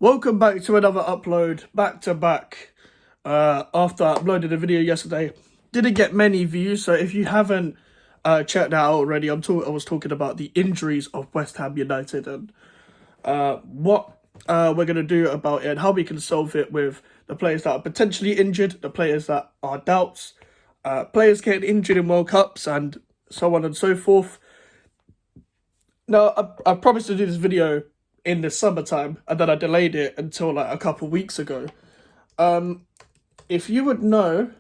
Welcome back to another upload, back to back. After I uploaded a video yesterday, didn't get many views. So if you haven't checked that out already, I was talking about the injuries of West Ham United and what we're gonna do about it and how we can solve it with the players that are potentially injured, the players that are doubts, players getting injured in World Cups, and so on and so forth. Now, I promised to do this video in the summertime, and then I delayed it until like a couple weeks ago. If you would know,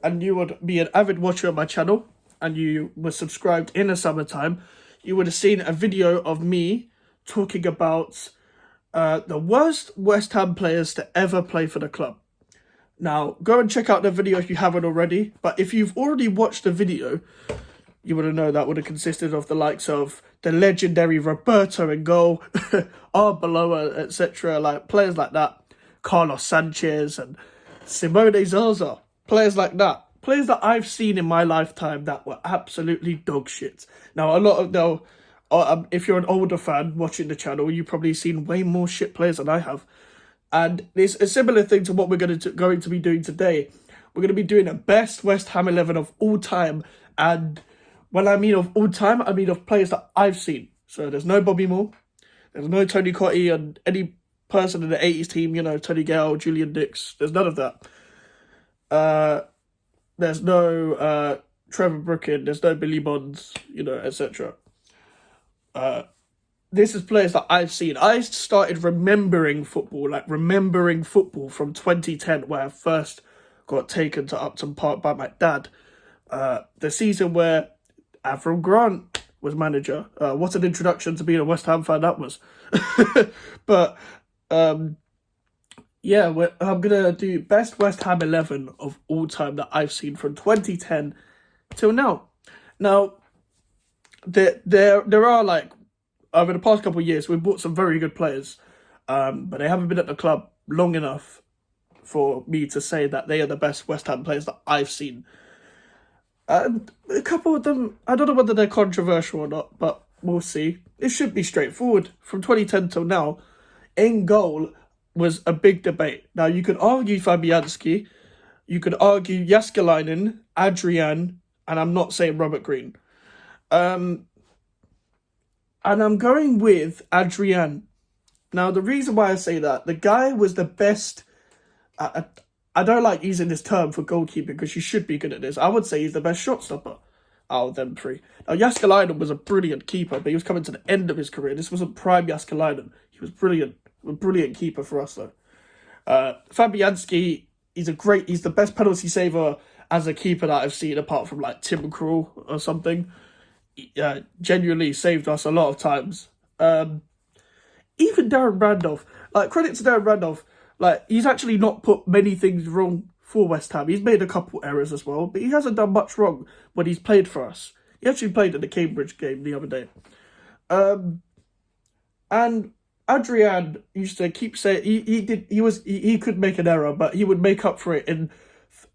and you would be an avid watcher of my channel, and you were subscribed in the summertime, you would have seen a video of me talking about the worst West Ham players to ever play for the club. Now, go and check out the video if you haven't already, but if you've already watched the video, you would have known that would have consisted of the likes of the legendary Roberto in goal, Arbeloa, etc. Like players like that, Carlos Sanchez and Simone Zaza, players like that, players that I've seen in my lifetime that were absolutely dog shit. Now, if you're an older fan watching the channel, you've probably seen way more shit players than I have. And it's a similar thing to what we're going to be doing today. We're going to be doing a best West Ham 11 of all time. And when I mean of all time, I mean of players that I've seen. So there's no Bobby Moore. There's no Tony Cottee and any person in the 80s team, Tony Gale, Julian Dix. There's none of that. There's no Trevor Brookin. There's no Billy Bonds, etc. This is players that I've seen. I started remembering football from 2010, where I first got taken to Upton Park by my dad. The season where Avram Grant was manager. What an introduction to being a West Ham fan that was. But, yeah, I'm going to do best West Ham 11 of all time that I've seen from 2010 till now. Now, there are, like, over the past couple of years, we've bought some very good players, but they haven't been at the club long enough for me to say that they are the best West Ham players that I've seen. And a couple of them, I don't know whether they're controversial or not, but we'll see. It should be straightforward. From 2010 till now, in goal was a big debate. Now, you could argue Fabianski, you could argue Jääskeläinen, Adrian, and I'm not saying Robert Green. And I'm going with Adrian. Now, the reason why I say that, the guy was the best. I don't like using this term for goalkeeper because you should be good at this. I would say he's the best shot stopper out of them three. Now, Jääskeläinen was a brilliant keeper, but he was coming to the end of his career. This wasn't prime Jääskeläinen. He was brilliant. A brilliant keeper for us, though. Fabianski, he's the best penalty saver as a keeper that I've seen, apart from like Tim Krul or something. Genuinely saved us a lot of times. Even Darren Randolph, like credit to Darren Randolph, like he's actually not put many things wrong for West Ham. He's made a couple errors as well, but he hasn't done much wrong when he's played for us. He actually played in the Cambridge game the other day. And Adrian used to keep saying he could make an error, but he would make up for it in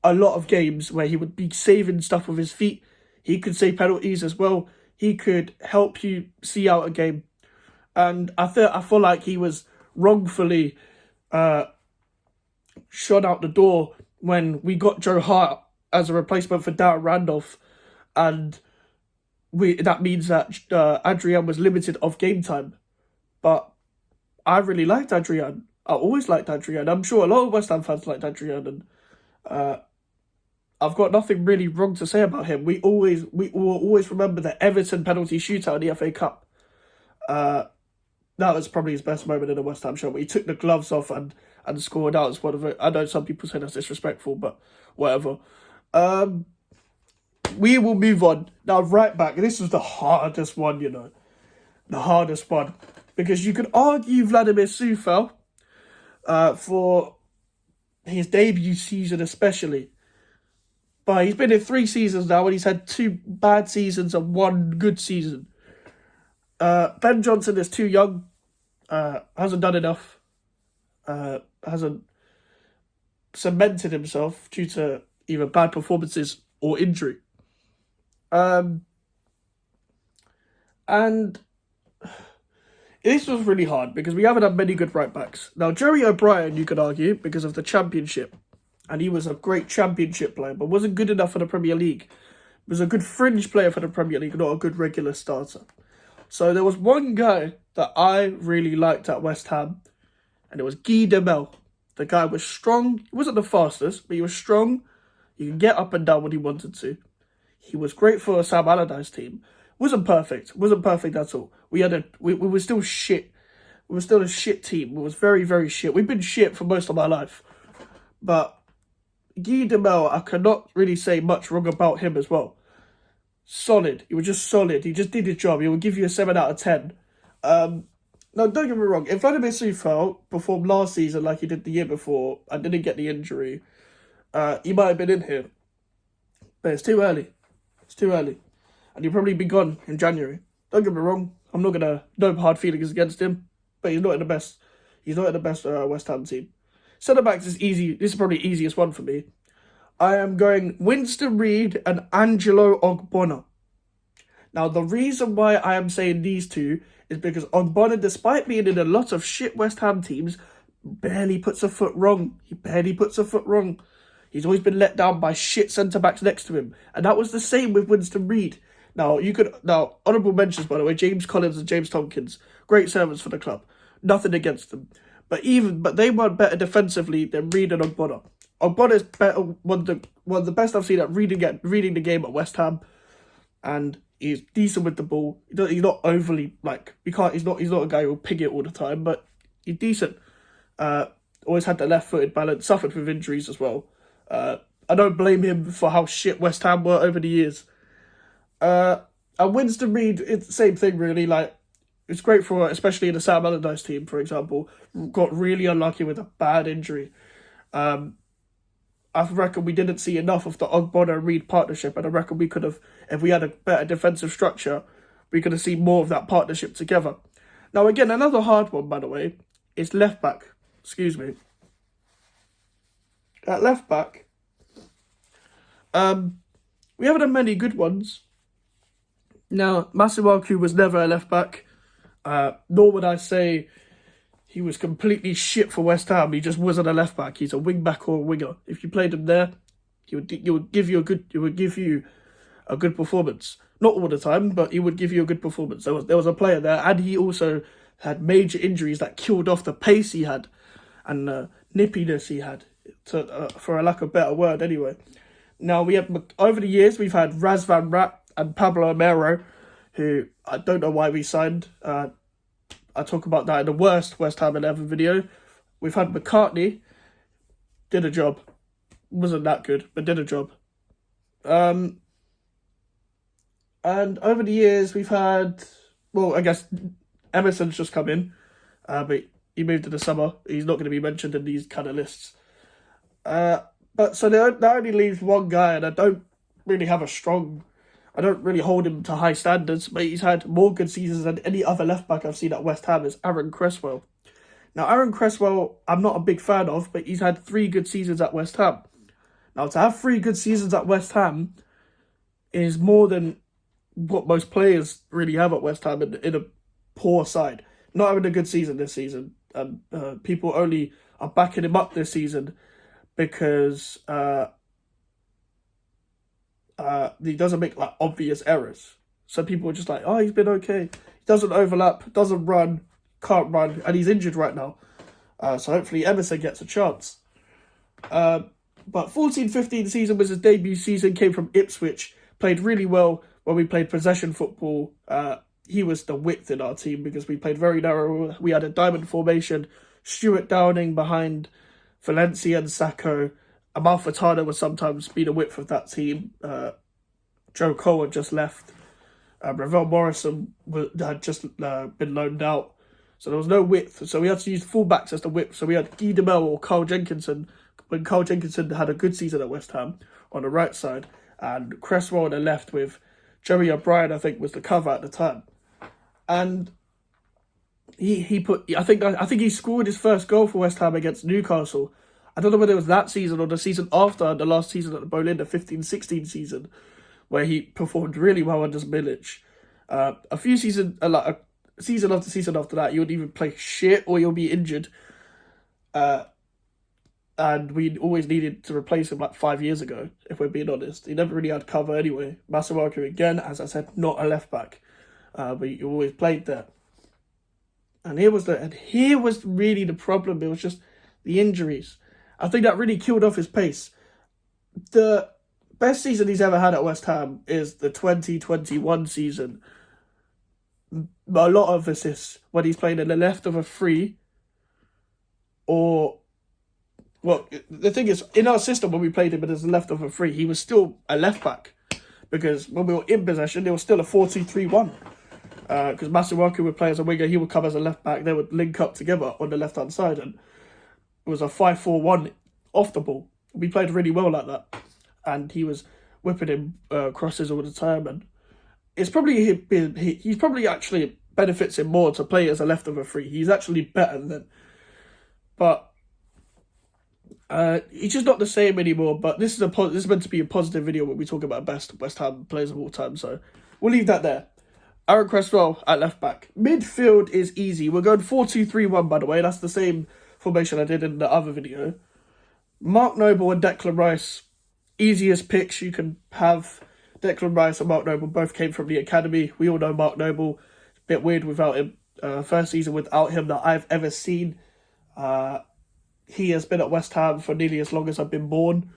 a lot of games where he would be saving stuff with his feet. He could save penalties as well. He could help you see out a game. And I feel like he was wrongfully shot out the door when we got Joe Hart as a replacement for Darren Randolph. And that means that Adrian was limited of game time. But I really liked Adrian. I always liked Adrian. I'm sure a lot of West Ham fans liked Adrian. And I've got nothing really wrong to say about him. We will always remember the Everton penalty shootout in the FA Cup. That was probably his best moment in a West Ham show, where he took the gloves off and scored out as one of it. I know some people say that's disrespectful, but whatever. We will move on. Now, right back. This was the hardest one, The hardest one. Because you could argue Vladimir Sufel for his debut season especially. But he's been in 3 seasons now, and he's had 2 bad seasons and 1 good season. Ben Johnson is too young, hasn't done enough, hasn't cemented himself due to either bad performances or injury. And this was really hard because we haven't had many good right backs. Now, Jerry O'Brien, you could argue, because of the Championship, and he was a great Championship player, but wasn't good enough for the Premier League. He was a good fringe player for the Premier League, not a good regular starter. So there was one guy that I really liked at West Ham, and it was Mikeytimmo. The guy was strong. He wasn't the fastest, but he was strong. He could get up and down when he wanted to. He was great for Sam Allardyce team. Wasn't perfect at all. We were still shit. We were still a shit team. We was very, very shit. We've been shit for most of my life. But Mikeytimmo, I cannot really say much wrong about him as well. Solid. He was just solid. He just did his job. He would give you a 7 out of 10. No, don't get me wrong. If Vladimir Sufal performed last season like he did the year before and didn't get the injury, he might have been in here. But it's too early. It's too early. And he'll probably be gone in January. Don't get me wrong. I'm not gonna no hard feelings against him, but he's not in the best. He's not in the best West Ham team. Centre backs is easy. This is probably the easiest one for me. I am going Winston Reid and Angelo Ogbonna. Now, the reason why I am saying these two is because Ogbonna, despite being in a lot of shit West Ham teams, barely puts a foot wrong. He barely puts a foot wrong. He's always been let down by shit centre-backs next to him. And that was the same with Winston Reid. Now, honourable mentions, by the way, James Collins and James Tompkins. Great servants for the club. Nothing against them. But they weren't better defensively than Reid and Ogbonna. Ogbonna is better, one of the best I've seen at reading the game at West Ham. And he's decent with the ball. He's not overly, he's not a guy who will ping it all the time, but he's decent. Always had the left-footed balance, suffered with injuries as well. I don't blame him for how shit West Ham were over the years. And Winston Reid, it's the same thing really. It's great for, especially in the Sam Allardyce team, for example, got really unlucky with a bad injury. I reckon we didn't see enough of the Ogbonna Reid partnership, and I reckon we could have, if we had a better defensive structure, we could have seen more of that partnership together. Now again, another hard one, by the way, is left back. Excuse me. At left back, we haven't had many good ones. Now, Masuaku was never a left back, nor would I say he was completely shit for West Ham. He just wasn't a left back. He's a wing back or a winger. If you played him there, he would give you a good performance. Not all the time, but he would give you a good performance. There was a player there, and he also had major injuries that killed off the pace he had and nippiness he had, for a lack of a better word anyway. Now, over the years, we've had Razvan Rat and Pablo Amero, who I don't know why we signed. I talk about that in the worst West Ham 11 video. We've had McCartney, did a job. Wasn't that good, but did a job. And over the years, we've had, well, I guess Emerson's just come in, but he moved in the summer. He's not going to be mentioned in these kind of lists. But so that only leaves one guy, and I don't really hold him to high standards, but he's had more good seasons than any other left-back I've seen at West Ham, is Aaron Cresswell. Now, Aaron Cresswell, I'm not a big fan of, but he's had 3 good seasons at West Ham. Now, to have 3 good seasons at West Ham is more than what most players really have at West Ham in a poor side. Not having a good season this season. People only are backing him up this season because he doesn't make obvious errors. So people are just like, oh, he's been okay. He doesn't overlap, doesn't run, can't run, and he's injured right now. So hopefully Emerson gets a chance. But 14-15 season was his debut season, came from Ipswich, played really well when we played possession football. He was the width in our team because we played very narrow. We had a diamond formation. Stuart Downing behind Valencia and Sacco. Amalfitano was sometimes be the width of that team. Joe Cole had just left. Ravel Morrison had just been loaned out. So there was no width. So we had to use fullbacks as the width. So we had Mikeytimmo or Carl Jenkinson, when Carl Jenkinson had a good season at West Ham, on the right side. And Cresswell on the left with Jerry O'Brien, I think, was the cover at the time. And I think he scored his first goal for West Ham against Newcastle. I don't know whether it was that season or the season after, the last season at the Bolin, the 15-16 season, where he performed really well under Milic. A few seasons, season after season after that, you would either play shit or you'll be injured. And we always needed to replace him like 5 years ago, if we're being honest. He never really had cover anyway. Masuaku, again, as I said, not a left back. But he always played there. And here was really the problem. It was just the injuries. I think that really killed off his pace. The best season he's ever had at West Ham is the 2021 season. A lot of assists when he's playing in the left of a free, or, well, the thing is, in our system when we played him as the left of a free, he was still a left back, because when we were in possession, there was still a 4-2-3-1. Because Masuaku would play as a winger, he would come as a left back, they would link up together on the left hand side, and it was a 5-4-1 off the ball. We played really well like that, and he was whipping him crosses all the time, and it's probably he's probably actually benefits him more to play as a left of a free. He's actually better than, but he's just not the same anymore. But this is meant to be a positive video when we talk about best West Ham players of all time, so we'll leave that there. Aaron Cresswell at left back. Midfield is easy. We're going 4-2-3-1, by the way. That's the same formation I did in the other video. Mark Noble and Declan Rice, easiest picks you can have. Declan Rice and Mark Noble both came from the academy. We all know Mark Noble. It's a bit weird without him. First season without him that I've ever seen. He has been at West Ham for nearly as long as I've been born.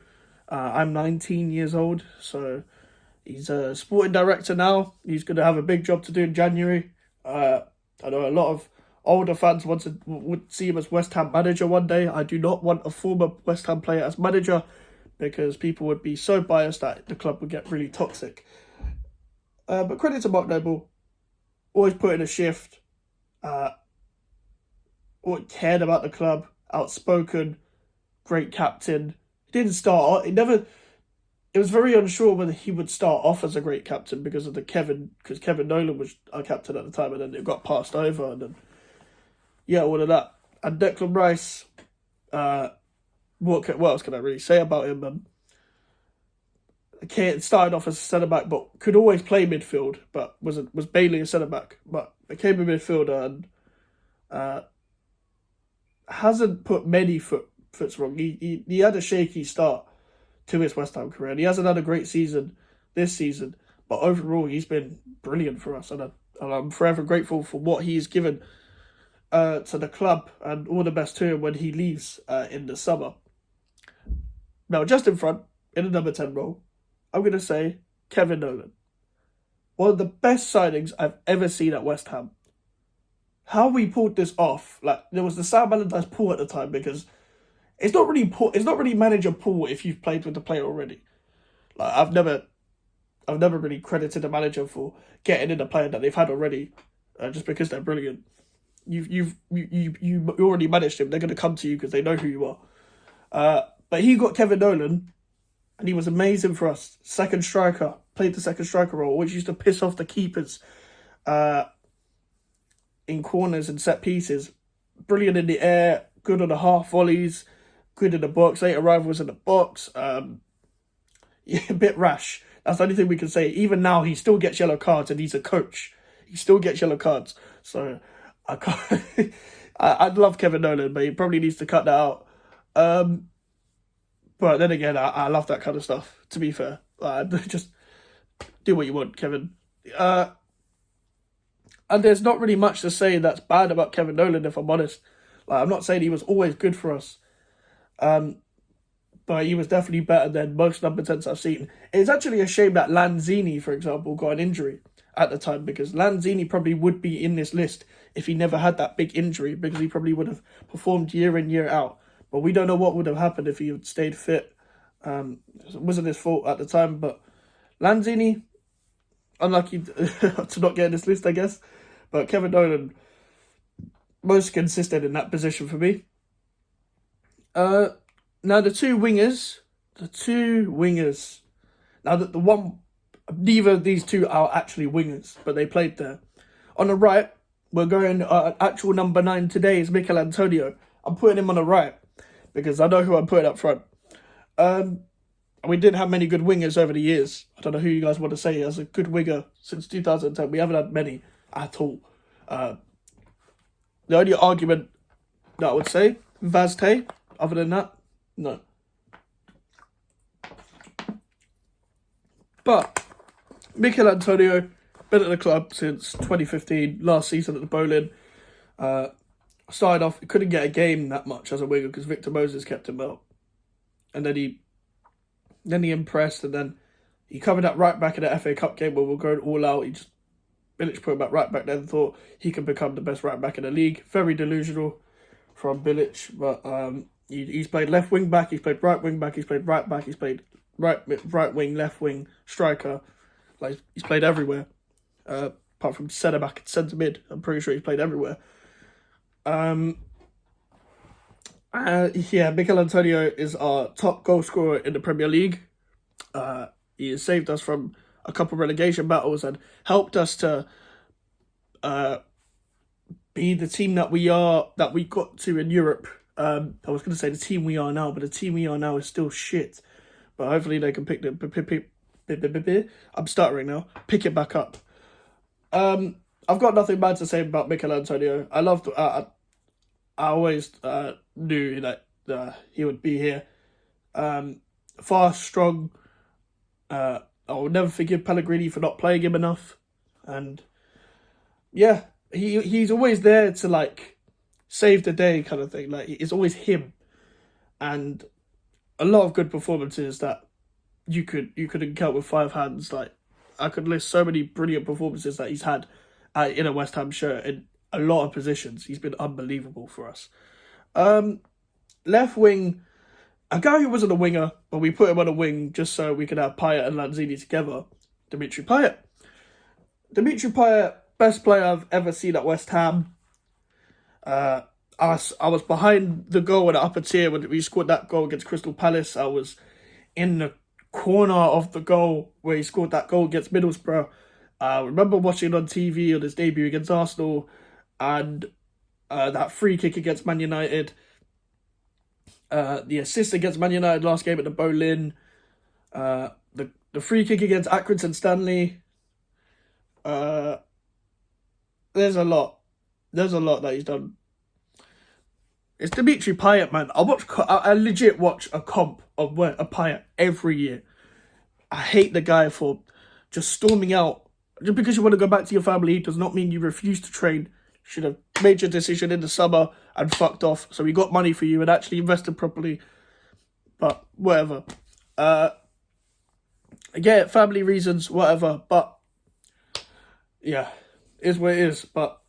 I'm 19 years old, so he's a sporting director now. He's going to have a big job to do in January. I know a lot of older fans would see him as West Ham manager one day. I do not want a former West Ham player as manager, because people would be so biased that the club would get really toxic. But credit to Mark Noble, always put in a shift, cared about the club, outspoken, great captain. He didn't start. It was very unsure whether he would start off as a great captain because Kevin Nolan was our captain at the time, and then it got passed over, and then all of that. And Declan Rice, what else can I really say about him? Started off as a centre back, but could always play midfield. But was mainly a centre back, but became a midfielder, and hasn't put many foots wrong. He had a shaky start to his West Ham career, and he hasn't had a great season this season. But overall, he's been brilliant for us, and I'm forever grateful for what he's given to the club, and all the best to him when he leaves in the summer. Now, just in front, in the number 10 role, I'm going to say Kevin Nolan. One of the best signings I've ever seen at West Ham. How we pulled this off, like, there was the Sam Allardyce pull at the time, because it's not really manager pull if you've played with the player already. Like, I've never really credited a manager for getting in a player that they've had already, just because they're brilliant. You already managed him. They're going to come to you because they know who you are. But he got Kevin Nolan, and he was amazing for us. Second striker, played the second striker role, which used to piss off the keepers in corners and set pieces. Brilliant in the air, good on the half volleys, good in the box. 8 arrivals in the box. A bit rash. That's the only thing we can say. Even now, he still gets yellow cards, and he's a coach. He still gets yellow cards. So I can't. I'd love Kevin Nolan, but he probably needs to cut that out. But then again, I love that kind of stuff, to be fair. Just do what you want, Kevin. And there's not really much to say that's bad about Kevin Nolan, if I'm honest. I'm not saying he was always good for us. But he was definitely better than most number 10s I've seen. It's actually a shame that Lanzini, for example, got an injury at the time, because Lanzini probably would be in this list if he never had that big injury, because he probably would have performed year in, year out. But we don't know what would have happened if he had stayed fit. It wasn't his fault at the time, but Lanzini, unlucky to not get in this list, I guess. But Kevin Nolan, most consistent in that position for me. Now the two wingers. Now neither of these two are actually wingers, but they played there. On the right, we're going, actual number 9 today is Mikel Antonio. I'm putting him on the right, because I know who I'm putting up front. We didn't have many good wingers over the years. I don't know who you guys want to say as a good winger since 2010. We haven't had many at all. The only argument that I would say, Vazte, other than that, no. But Mikel Antonio, been at the club since 2015, last season at the Bowling. Started off, couldn't get a game that much as a winger because Victor Moses kept him out. And then he impressed, and then he covered that right back in the FA Cup game where we were going all out. Bilic put him at right back then, thought he could become the best right back in the league. Very delusional from Bilic, but he's played left wing back, he's played right wing back, he's played right back, he's played right wing, left wing, striker. Like, he's played everywhere, apart from centre back and centre mid. I'm pretty sure he's played everywhere. Mikel Antonio is our top goal scorer in the Premier League. He has saved us from a couple of relegation battles and helped us to be the team that we got to in Europe. I was going to say the team we are now, but the team we are now is still shit. But hopefully they can pick I'm stuttering now. Pick it back up. I've got nothing bad to say about Mikel Antonio. I always knew that he would be here. Fast, strong. I will never forgive Pellegrini for not playing him enough. And yeah, he's always there to like save the day kind of thing. Like, it's always him. And a lot of good performances that you couldn't count with 5 hands. Like, I could list so many brilliant performances that he's had in a West Ham shirt in a lot of positions. He's been unbelievable for us. Left wing, a guy who wasn't a winger, but we put him on a wing just so we could have Payet and Lanzini together. Dimitri Payet. Dimitri Payet, best player I've ever seen at West Ham. I was behind the goal in the upper tier when we scored that goal against Crystal Palace. I was in the corner of the goal where he scored that goal against Middlesbrough. I remember watching it on TV on his debut against Arsenal, and that free kick against Man United. The assist against Man United last game at the Bowling. The free kick against Accrington Stanley. There's a lot that he's done. It's Dimitri Payet, man. I legit watch a comp of a Payet every year. I hate the guy for just storming out. Just because you want to go back to your family does not mean you refuse to train. Should have made your decision in the summer and fucked off. So we got money for you and actually invested properly. But whatever. Again, family reasons, whatever. But yeah, it is what it is. But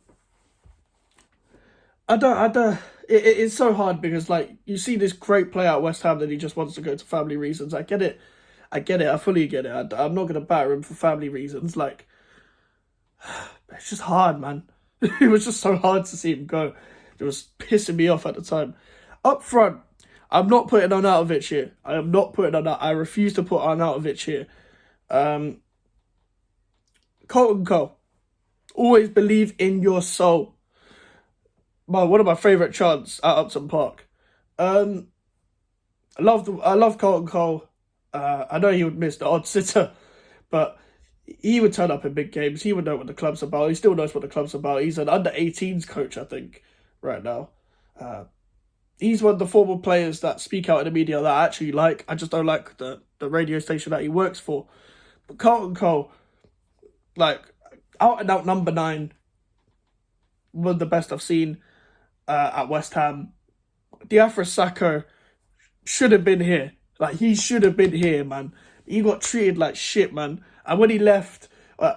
I don't. It's so hard because, like, you see this great player at West Ham that he just wants to go to family reasons. I get it. I fully get it. I'm not going to batter him for family reasons. Like, it's just hard, man. It was just so hard to see him go. It was pissing me off at the time. Up front, I'm not putting Arnautovic here. I am not putting on that. I refuse to put Arnautovic here. Colton Cole. Always believe in your soul. One of my favourite chants at Upton Park. I love Colton Cole. I know he would miss the odd sitter, but he would turn up in big games. He would know what the club's about. He still knows what the club's about. He's an under-18s coach, I think, right now. He's one of the former players that speak out in the media that I actually like. I just don't like the radio station that he works for. But Colton Cole, like, out and out number 9, one of the best I've seen at West Ham. Diafra Sakho should have been here. Like, he should have been here, man. He got treated like shit, man. And when he left,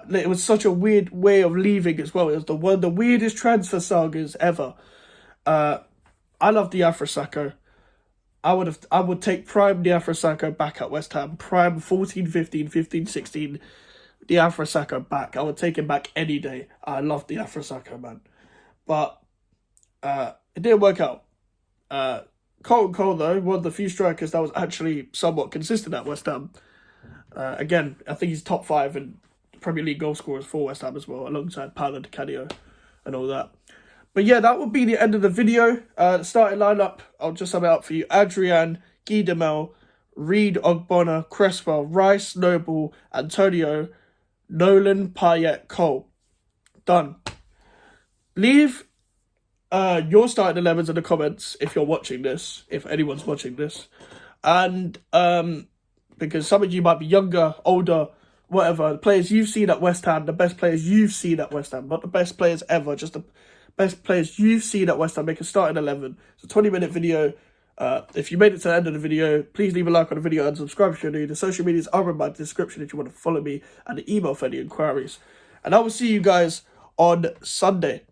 it was such a weird way of leaving as well. It was one of the weirdest transfer sagas ever. I love Diafra Sakho. I would take prime Diafra Sakho back at West Ham. Prime 14, 15, 15, 16. Diafra Sakho back. I would take him back any day. I love Diafra Sakho, man. But it didn't work out. Colton Cole, though, one of the few strikers that was actually somewhat consistent at West Ham. Again, I think he's top 5 in Premier League goal scorers for West Ham as well, alongside Paolo Di Canio and all that. But yeah, that would be the end of the video. Starting lineup, I'll just sum it up for you. Adrian, Guy Demel, Reed, Ogbonna, Cresswell, Rice, Noble, Antonio, Nolan, Payet, Cole. Done. leave your starting 11s in the comments if you're watching this, if anyone's watching this. And because some of you might be younger, older, whatever, the players you've seen at West Ham, the best players you've seen at West Ham, not the best players ever, just the best players you've seen at West Ham, make a starting 11. It's a 20-minute video. If you made it to the end of the video, please leave a like on the video and subscribe if you're new. The social medias are in my description if you want to follow me, and the email for any inquiries. And I will see you guys on Sunday.